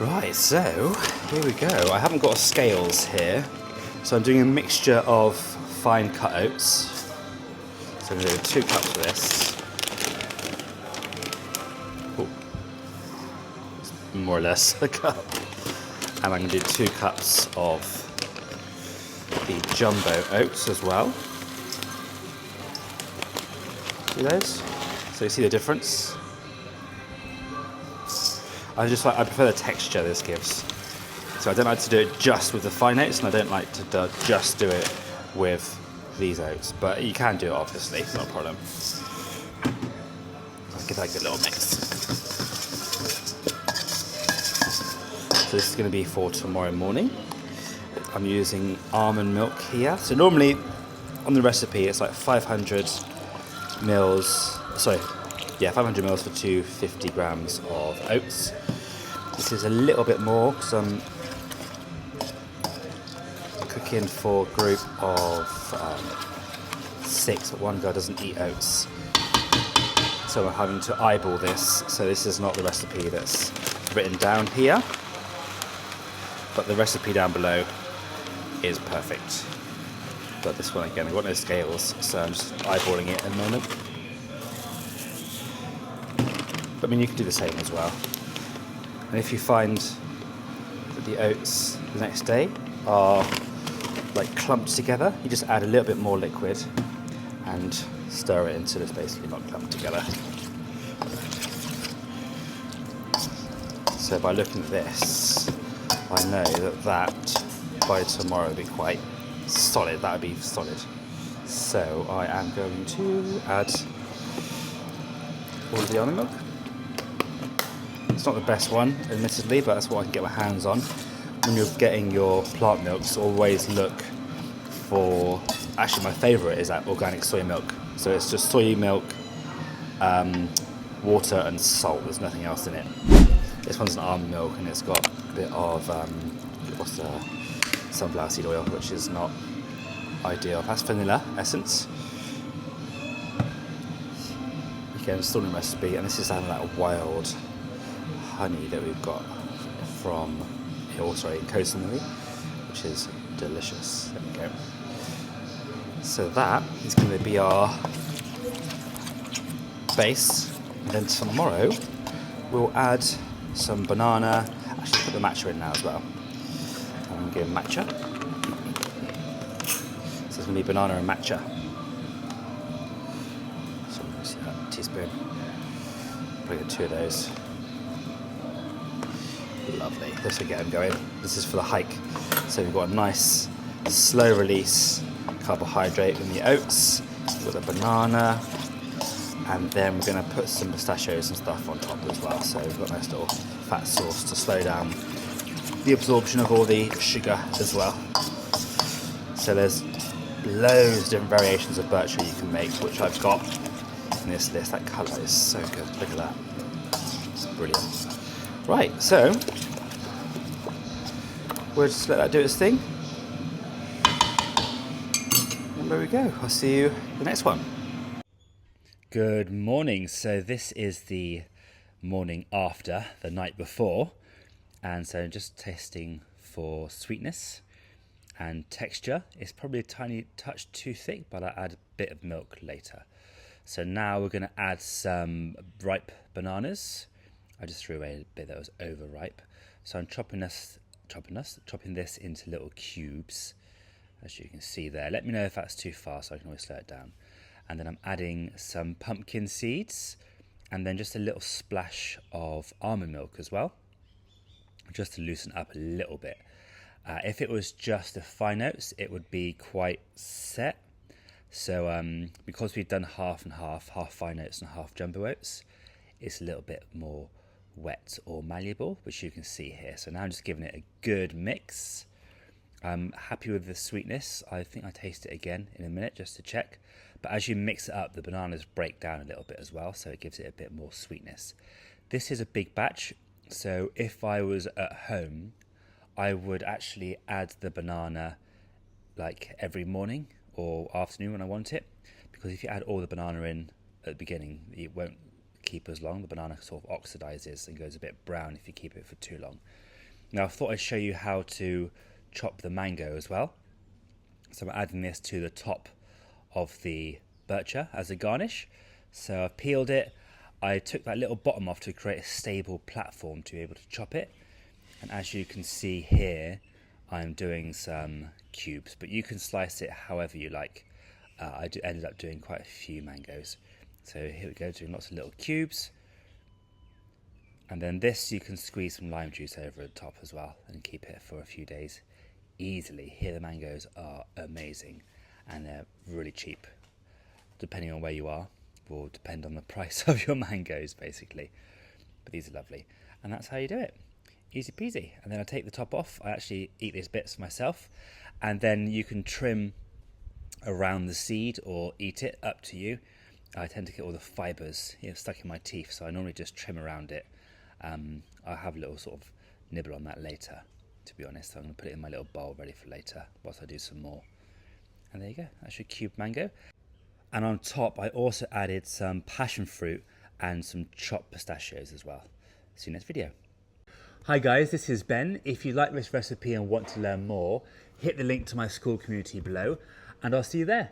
Right, so here we go. I haven't got scales here, so I'm doing a mixture of fine cut oats. So I'm going to do 2 cups of this. Ooh, more or less a cup. And I'm going to do 2 cups of the jumbo oats as well. See those? So you see the difference? I prefer the texture this gives. So I don't like to do it just with the fine oats, and I don't like to just do it with these oats. But you can do it, obviously, it's not a problem. I'll give that a good little mix. So this is going to be for tomorrow morning. I'm using almond milk here. So normally on the recipe it's like 500 mils for 250 grams of oats. This is a little bit more because I'm cooking for a group of 6, but one girl doesn't eat oats. So I'm having to eyeball this. So this is not the recipe that's written down here, but the recipe down below is perfect. But this one again, I've got no scales, so I'm just eyeballing it at the moment. But I mean, you can do the same as well. And if you find that the oats the next day are like clumped together, you just add a little bit more liquid and stir it until it's basically not clumped together. So by looking at this, I know that by tomorrow will be quite solid. That would be solid. So I am going to add all of the almond milk. It's not the best one, admittedly, but that's what I can get my hands on. When you're getting your plant milks, always look for, actually my favourite is that organic soy milk. So it's just soy milk, water and salt, there's nothing else in it. This one's an almond milk and it's got a bit of sunflower seed oil, which is not ideal. That's vanilla essence. Again, still in recipe, and this is having that wild honey that we've got from Koh Samui, which is delicious. There we go. So that is going to be our base, and then tomorrow we'll add some banana. Actually, put the matcha in now as well. I'm going to give matcha. So it's going to be banana and matcha. So I'm going to see that teaspoon. Probably get 2 of those. Lovely. This will get them going. This is for the hike. So we've got a nice slow release carbohydrate in the oats. We've got the banana. And then we're going to put some pistachios and stuff on top as well. So we've got a nice little fat sauce to slow down the absorption of all the sugar as well. So there's loads of different variations of birch you can make, which I've got in this list. That colour is so good. Look at that. It's brilliant. Right, so we'll just let that do its thing. And there we go. I'll see you in the next one. Good morning. So this is the morning after the night before, and so just testing for sweetness and texture. It's probably a tiny touch too thick, but I'll add a bit of milk later. So now we're going to add some ripe bananas. I just threw away a bit that was overripe, so I'm chopping this into little cubes, as you can see there. Let me know if that's too fast, so I can always slow it down. And then I'm adding some pumpkin seeds and then just a little splash of almond milk as well, just to loosen up a little bit. If it was just the fine oats, it would be quite set. So because we've done half and half fine oats and half jumbo oats, it's a little bit more wet or malleable, which you can see here. So now I'm just giving it a good mix. I'm happy with the sweetness. I think I'll taste it again in a minute just to check. But as you mix it up, the bananas break down a little bit as well, so it gives it a bit more sweetness. This is a big batch, so if I was at home, I would actually add the banana like every morning or afternoon when I want it, because if you add all the banana in at the beginning, it won't keep as long. The banana sort of oxidizes and goes a bit brown if you keep it for too long. Now I thought I'd show you how to chop the mango as well. So I'm adding this to the top of the Matcha as a garnish. So I've peeled it. I took that little bottom off to create a stable platform to be able to chop it. And as you can see here, I'm doing some cubes, but you can slice it however you like. Ended up doing quite a few mangoes. So here we go, doing lots of little cubes. And then this, you can squeeze some lime juice over the top as well and keep it for a few days easily. Here the mangoes are amazing and they're really cheap. Depending on where you are, will depend on the price of your mangoes basically. But these are lovely. And that's how you do it. Easy peasy. And then I take the top off. I actually eat these bits myself. And then you can trim around the seed or eat it, up to you. I tend to get all the fibres stuck in my teeth, so I normally just trim around it. I'll have a little sort of nibble on that later, to be honest. So I'm going to put it in my little bowl ready for later whilst I do some more. And there you go, that's your cube mango. And on top I also added some passion fruit and some chopped pistachios as well. See you next video. Hi guys, this is Ben. If you like this recipe and want to learn more, hit the link to my Skool community below and I'll see you there.